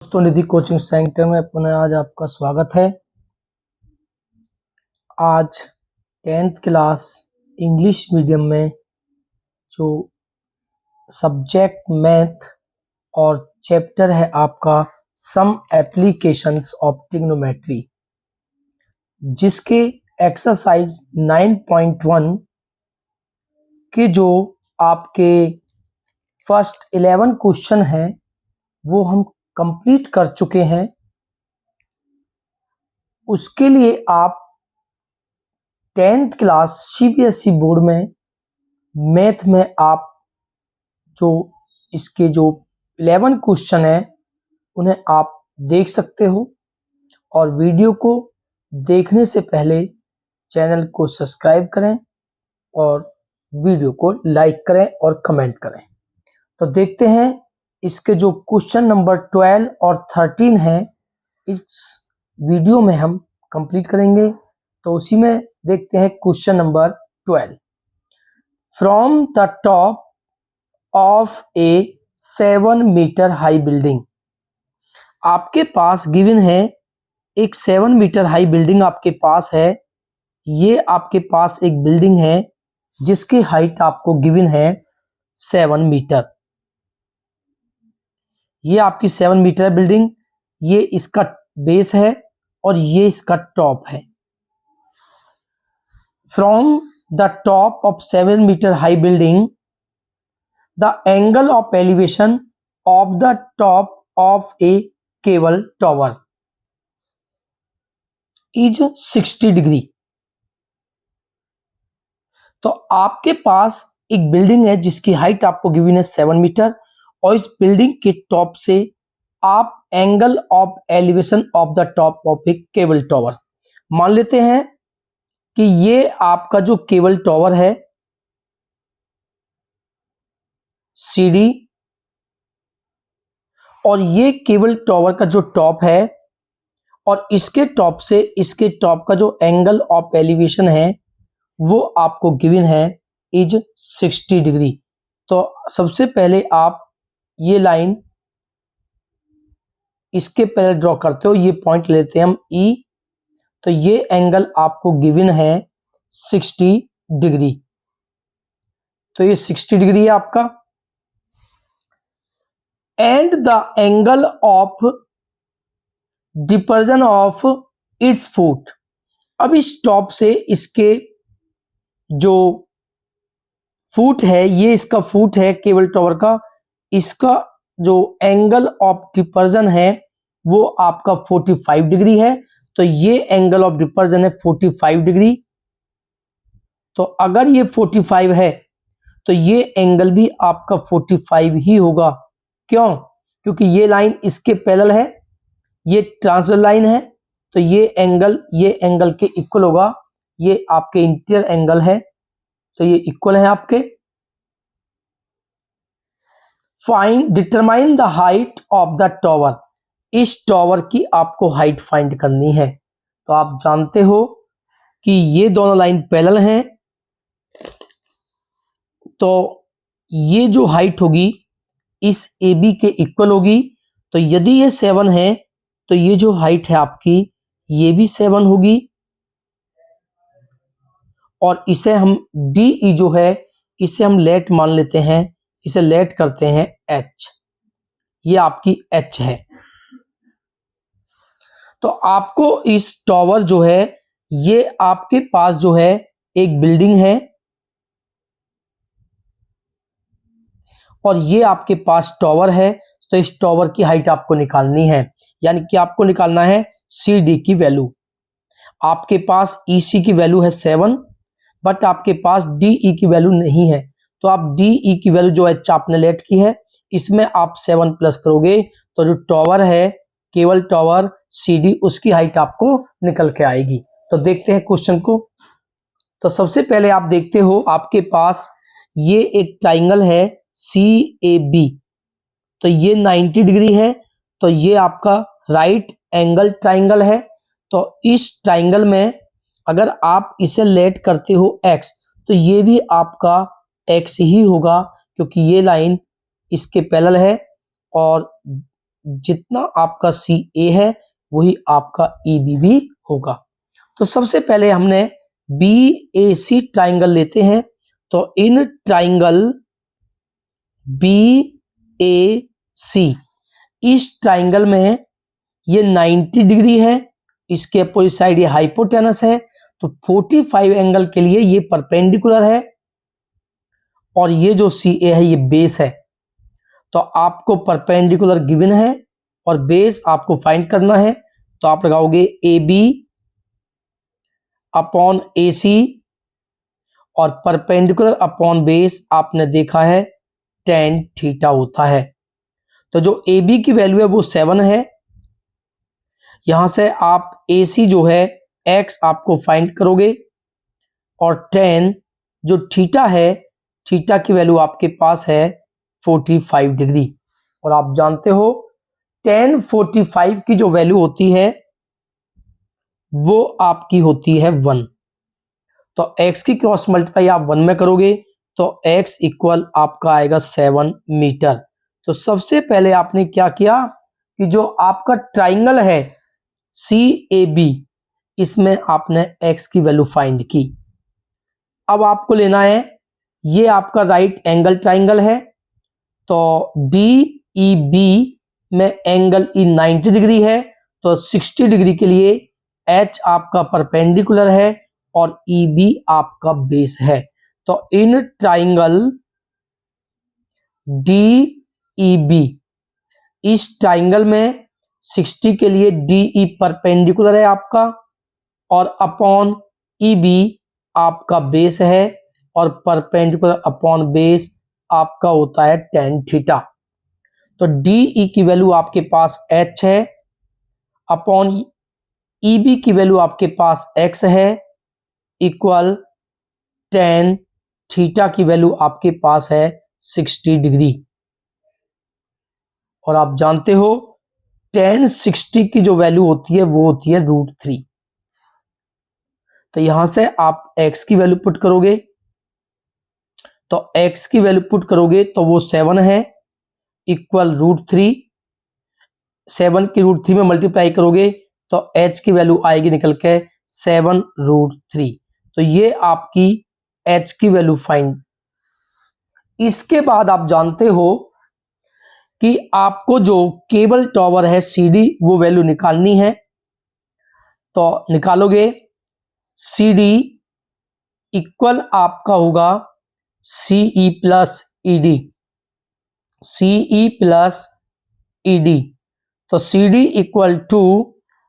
दोस्तों, निधि coaching centre में पुनः आज आपका स्वागत है। आज 10th क्लास इंग्लिश मीडियम में जो सब्जेक्ट मैथ और चैप्टर है आपका सम एप्लीकेशंस ऑफ ट्रिग्नोमेट्री, जिसके एक्सरसाइज 9.1 के जो आपके फर्स्ट 11 क्वेश्चन हैं वो हम कंप्लीट कर चुके हैं। उसके लिए आप 10th क्लास सीबीएसई बोर्ड में मैथ में आप जो इसके जो 11 क्वेश्चन हैं उन्हें आप देख सकते हो, और वीडियो को देखने से पहले चैनल को सब्सक्राइब करें और वीडियो को लाइक करें और कमेंट करें। तो देखते हैं इसके जो क्वेश्चन नंबर 12 और 13 है इस वीडियो में हम कंप्लीट करेंगे। तो उसी में देखते हैं question number 12। From the top of a 7 metre high building, आपके पास गिवन है एक 7 मीटर हाई बिल्डिंग आपके पास है। ये आपके पास एक बिल्डिंग है जिसकी हाइट आपको गिवन है 7 मीटर। ये आपकी 7 मीटर बिल्डिंग, ये इसका बेस है और ये इसका टॉप है। From the top of 7 metre high building, the angle of elevation of the top of a cable tower is 60 degree. तो आपके पास एक बिल्डिंग है जिसकी हाइट आपको गिवन है 7 मीटर, और इस बिल्डिंग के टॉप से आप angle of elevation of the top of a cable tower मान लेते हैं कि ये आपका जो केबल टॉवर है सीडी, और ये केबल टॉवर का जो टॉप है और इसके टॉप से इसके टॉप का जो एंगल ऑफ एलिवेशन है वो आपको गिवन है इज 60 डिग्री। तो सबसे पहले आप ये लाइन इसके पहले ड्रॉ करते हो, ये पॉइंट लेते हैं हम ई। तो ये एंगल आपको गिवन है 60 डिग्री। तो ये 60 डिग्री है आपका। And the angle of depression of its foot, अब इस टॉप से इसके जो फुट है, ये इसका फुट है केबल टॉवर का, इसका जो एंगल ऑफ डिपर्जन है वो आपका 45 डिग्री है। तो ये एंगल ऑफ डिपर्जन है 45 डिग्री। तो अगर ये 45 है तो ये एंगल भी आपका 45 ही होगा। क्यों? क्योंकि ये लाइन इसके पैरेलल है, ये ट्रांसवर्स लाइन है, तो ये एंगल के इक्वल होगा। ये आपके इंटीरियर एंगल है, तो ये इक्वल है आपके। Find determine the height of the tower, इस टॉवर की आपको हाइट फाइंड करनी है। तो आप जानते हो कि ये दोनों लाइन पैरेलल हैं, तो ये जो हाइट होगी इस ए बी के इक्वल होगी। तो यदि ये 7 है तो ये जो हाइट है आपकी ये भी 7 होगी, और इसे हम डी ई जो है इसे हम लेट मान लेते हैं, इसे लेट करते हैं एच। ये आपकी एच है। तो आपको इस टॉवर जो है, ये आपके पास जो है एक बिल्डिंग है और ये आपके पास टॉवर है। तो इस टॉवर की हाइट आपको निकालनी है, यानी कि आपको निकालना है सी डी की वैल्यू। आपके पास ई सी की वैल्यू है 7, बट आपके पास डी ई की वैल्यू नहीं है। तो आप डी ई की वैल्यू जो एच आपने लेट की है इसमें आप 7 प्लस करोगे तो जो टॉवर है केबल टॉवर सी डी, उसकी हाइट आपको निकल के आएगी। तो देखते हैं क्वेश्चन को। तो सबसे पहले आप देखते हो आपके पास ये एक ट्राइंगल है सी ए बी, तो ये 90 डिग्री है, तो ये आपका राइट एंगल ट्राइंगल है। तो इस ट्राइंगल में अगर आप इसे लेट करते हो x, तो ये भी आपका x ही होगा, क्योंकि ये लाइन इसके पैरेलल है और जितना आपका सी ए है वही आपका ई बी भी होगा। तो सबसे पहले हमने बी ए सी ट्राइंगल लेते हैं। तो इन ट्राइंगल बी ए सी, इस ट्राइंगल में ये 90 डिग्री है, इसके अपोजिट साइड ये हाइपोटेनस है, तो 45 एंगल के लिए ये परपेंडिकुलर है और ये जो सी ए है ये बेस है। तो आपको परपेंडिकुलर गिवन है और बेस आपको फाइंड करना है। तो आप लगाओगे ए बी अपॉन ए सी और परपेंडिकुलर अपॉन बेस आपने देखा है tan थीटा होता है। तो जो ए बी की वैल्यू है वो 7 है। यहां से आप ए सी जो है x आपको फाइंड करोगे और tan जो थीटा है, थीटा की वैल्यू आपके पास है 45 डिग्री। और आप जानते हो tan 45 की जो वैल्यू होती है वो आपकी होती है 1। तो x की क्रॉस मल्टीप्लाई आप 1 में करोगे तो x इक्वल आपका आएगा 7 मीटर। तो सबसे पहले आपने क्या किया कि जो आपका ट्राइंगल है सी ए बी, इसमें आपने x की वैल्यू फाइंड की। अब आपको लेना है, ये आपका राइट एंगल ट्राइंगल है, तो डी ई बी में एंगल ई 90 डिग्री है, तो 60 डिग्री के लिए h आपका परपेंडिकुलर है और ई बी आपका बेस है। तो in triangle D E B, इस ट्राइंगल में 60 के लिए डी ई परपेंडिकुलर है आपका और अपॉन ई बी आपका बेस है और परपेंडिकुलर अपॉन बेस आपका होता है tan थीटा। तो डी ई की वैल्यू आपके पास h है अपॉन ई बी की वैल्यू आपके पास x है इक्वल tan थीटा की वैल्यू आपके पास है 60 डिग्री। और आप जानते हो tan 60 की जो वैल्यू होती है वो होती है √3। तो यहां से आप x की वैल्यू पुट करोगे, तो x की वैल्यू पुट करोगे तो वो 7 है इक्वल √3। 7 की √3 में मल्टीप्लाई करोगे तो h की वैल्यू आएगी निकल के 7√3। तो ये आपकी h की वैल्यू फाइंड। इसके बाद आप जानते हो कि आपको जो केबल टॉवर है CD वो वैल्यू निकालनी है। तो निकालोगे CD इक्वल आपका होगा CE plus ED, CE plus ED। तो CD इक्वल टू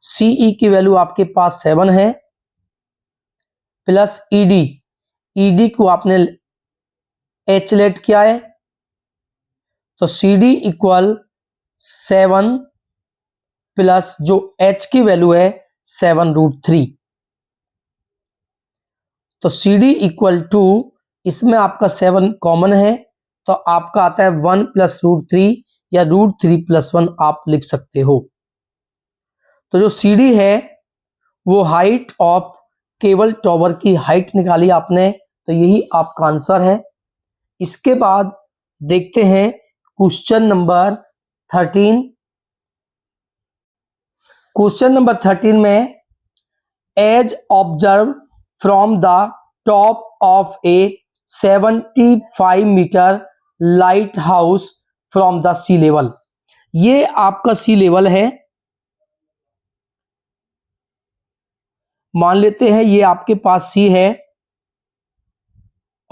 CE की वैल्यू आपके पास 7 है प्लस ED, ED को आपने H लेट किया है, तो CD इक्वल 7 प्लस जो H की वैल्यू है 7√3। तो CD इक्वल टू, इसमें आपका 7 कॉमन है तो आपका आता है 1 प्लस √3 या √3 प्लस 1 आप लिख सकते हो। तो जो CD है वो हाइट ऑफ केबल टॉवर की हाइट निकाली आपने, तो यही आपका आंसर है। इसके बाद देखते हैं क्वेश्चन नंबर 13। क्वेश्चन नंबर 13 में as observe from the top of a 75 metre lighthouse from the sea level. ये आपका सी लेवल है, मान लेते हैं ये आपके पास सी है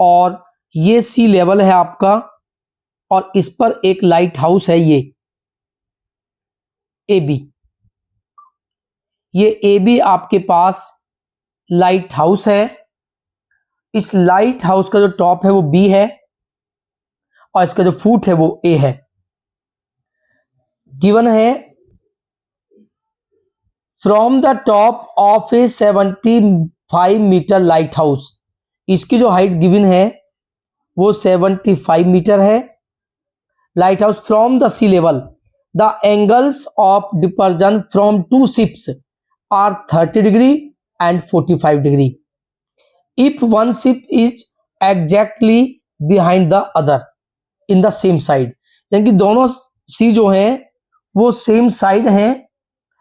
और ये सी लेवल है आपका और इस पर एक लाइट हाउस है ये ए बी। ये ए बी आपके पास लाइट हाउस है। इस लाइट हाउस का जो टॉप है वो बी है और इसका जो फुट है वो ए है। गिवन है from the top of a 75 metre lighthouse, इसकी जो हाइट गिवन है वो 75 मीटर है। Lighthouse from the sea level, the angles of depression from two ships are 30 degree and 45 degree if one ship is exactly behind the other in the same side. यानी कि दोनों सी जो हैं वो same side हैं,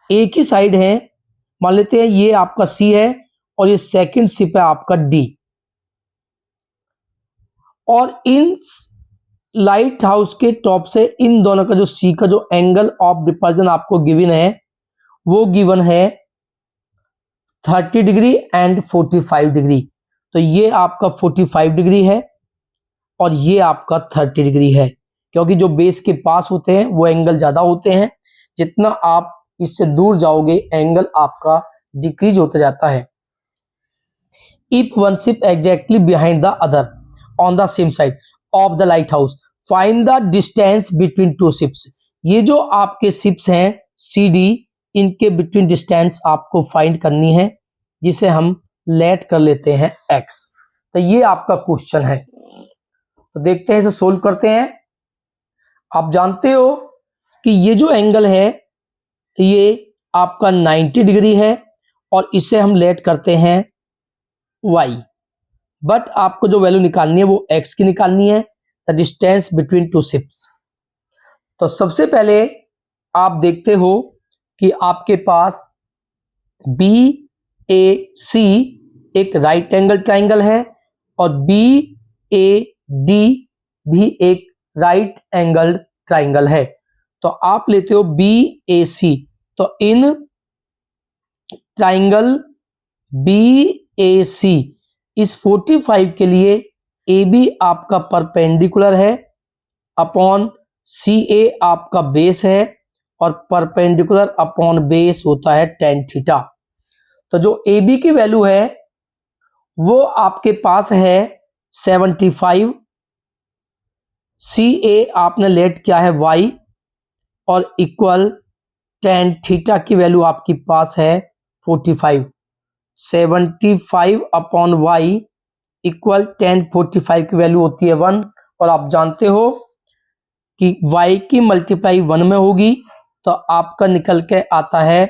एक ही side है। मान लेते हैं ये आपका सी है और ये सेकंड शिप है आपका डी, और इन लाइट हाउस के टॉप से इन दोनों का जो सी का जो एंगल ऑफ डिपर्जन आपको गिवन है वो गिवन है 30 डिग्री एंड 45 डिग्री। तो ये आपका 45 डिग्री है और ये आपका 30 डिग्री है, क्योंकि जो बेस के पास होते हैं वो एंगल ज्यादा होते हैं, जितना आप इससे दूर जाओगे एंगल आपका डिक्रीज होता जाता है। If one ship exactly behind the other on the same side of the light house, find the distance between two ships. ये जो आपके शिप्स हैं सी डी, इनके बिटवीन डिस्टेंस आपको फाइंड करनी है, जिसे हम लेट कर लेते हैं x। तो ये आपका क्वेश्चन है, तो देखते हैं इसे सोल्व करते हैं। आप जानते हो कि ये जो एंगल है ये आपका 90 डिग्री है और इसे हम लेट करते हैं y, बट आपको जो वैल्यू निकालनी है वो x की निकालनी है, the distance between two ships. तो सबसे पहले आप देखते हो कि आपके पास बी ए सी एक राइट एंगल ट्राइंगल है और बी ए डी भी एक राइट एंगल ट्राइंगल है। तो आप लेते हो बी ए सी, तो इन ट्राइंगल बी ए सी इस 45 के लिए ए बी आपका परपेंडिकुलर है अपॉन सी ए आपका बेस है और परपेंडिकुलर अपॉन बेस होता है tan थीटा। तो जो ए बी की वैल्यू है वो आपके पास है 75, सी ए आपने लेट किया है y और इक्वल tan थीटा की वैल्यू आपके पास है 45। 75 अपॉन y इक्वल tan 45 की वैल्यू होती है 1, और आप जानते हो कि y की मल्टीप्लाई 1 में होगी तो आपका निकल के आता है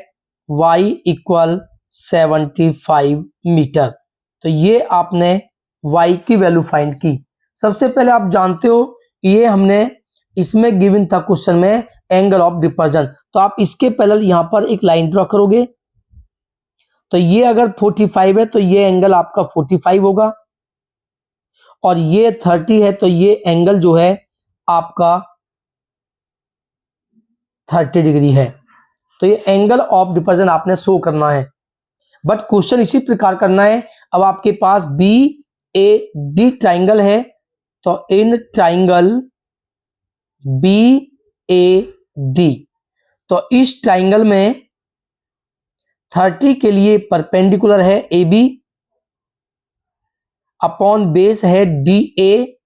y इक्वल 75 मीटर। तो ये आपने y की वैल्यू फाइंड की। सबसे पहले आप जानते हो ये हमने इसमें गिवन था क्वेश्चन में एंगल ऑफ डिपर्जन, तो आप इसके पहले यहां पर एक लाइन ड्रॉ करोगे। तो ये अगर 45 है तो ये एंगल आपका 45 होगा, और ये 30 है तो ये एंगल जो है आपका 30 डिग्री है। तो ये एंगल ऑफ डिपर्जन आपने शो करना है, बट क्वेश्चन इसी प्रकार करना है। अब आपके पास बी ए डी ट्राइंगल है, तो in triangle B A D, तो इस ट्राइंगल में 30 के लिए परपेंडिकुलर है ए बी अपॉन बेस है D A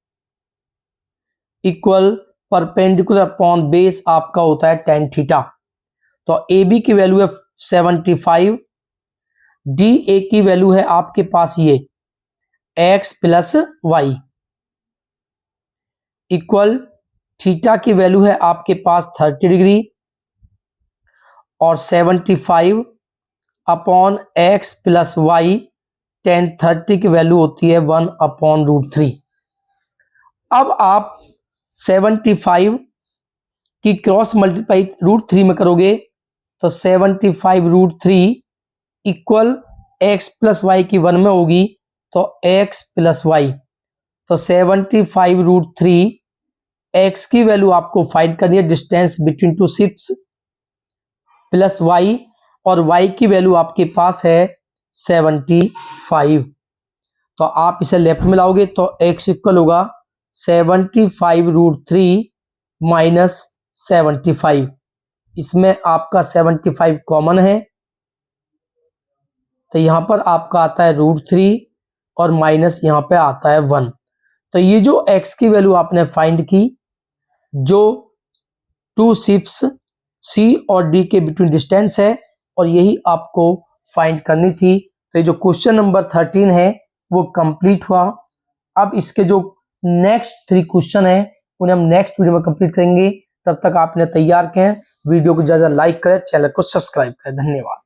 equal perpendicular upon base आपका होता है tan थीटा। तो ए बी की वैल्यू है 75, डी ए की वैल्यू है आपके पास ये x plus y equal theta की वैल्यू है आपके पास 30 डिग्री और 75 upon x plus y tan 30 की वैल्यू होती है 1 अपॉन √3। अब आप 75 की क्रॉस मल्टीप्लाई √3 में करोगे तो 75 √3 इक्वल x प्लस वाई की 1 में होगी तो x प्लस वाई, तो 75 √3 x की वैल्यू आपको फाइंड करनी है distance between two ships plus y, और y की वैल्यू आपके पास है 75। तो आप इसे लेफ्ट में लाओगे तो x इक्वल होगा 75 √3 माइनस 75, इसमें आपका 75 कॉमन है तो यहां पर आपका आता है √3 और माइनस यहां पे आता है 1। तो ये जो x की वैल्यू आपने फाइंड की, जो टू शिप्स C और D के बिटवीन डिस्टेंस है, और यही आपको फाइंड करनी थी। तो ये जो क्वेश्चन नंबर 13 है वो कंप्लीट हुआ। अब इसके जो नेक्स्ट 3 क्वेश्चन है उन्हें हम नेक्स्ट वीडियो में कंप्लीट करेंगे। तब तक आपने तैयार करें, वीडियो को ज़्यादा लाइक करें, चैनल को सब्सक्राइब करें। धन्यवाद।